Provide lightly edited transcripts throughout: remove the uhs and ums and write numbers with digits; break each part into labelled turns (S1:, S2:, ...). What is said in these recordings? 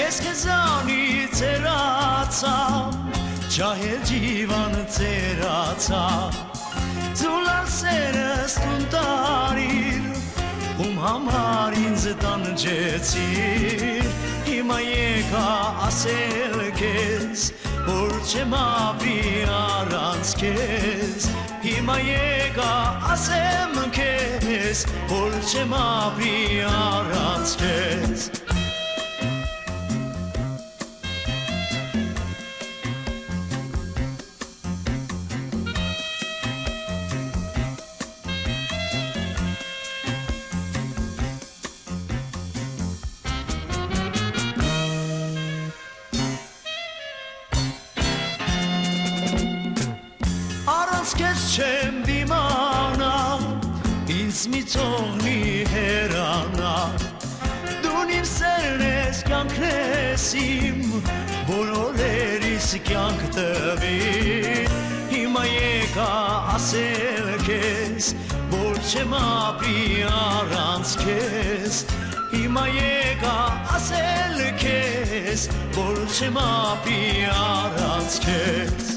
S1: ես քեզանից երացա ջահել ջիվան ծերացա Զուլար սերս տուն տարիր ում համար ինձ տանջեցիր Հիմա եկա ասել քեզ որ չեմ ապրի առանց քեզ Հիմա եկա ասեմ քեզ որ չեմ ապրի առանց քեզ Քեզ չեմ դիմանա ինձ մի ծողնի հերանա Դուն իմ սերն ես կյանքն ես իմ բոլորերիս կյանք տվի Հիմա եկա ասել քեզ որ չեմ ապրի առանց քեզ Հիմա եկա ասել քեզ որ չեմ ապրի առանց քեզ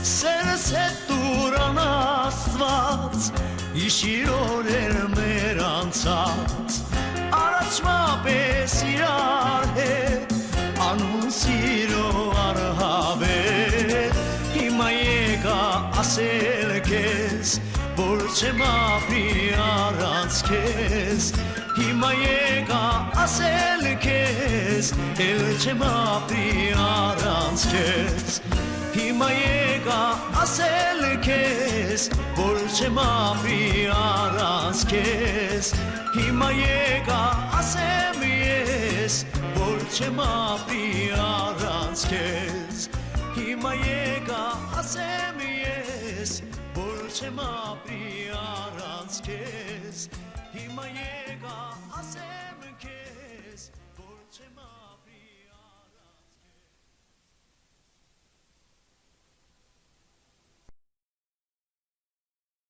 S1: Սերս հետ դուրան աստված Իշիրոր էր մեր անցած Առաջվա պես իրար հետ Անուն սիրո արհավետ Հիմա եկա ասել քեզ Որ չեմ ապրի առանց քեզ Հիմա եկա ասել քեզ Էլ չեմ ապրի առանց քեզ Հիմա եկա ասել քեզ որ չեմ ապրի առանց քեզ Հիմա եկա ասեմ ես որ չեմ ապրի առանց քեզ Հիմա եկա ասեմ ես որ չեմ ապրի առանց քեզ Հիմա եկա ասեմ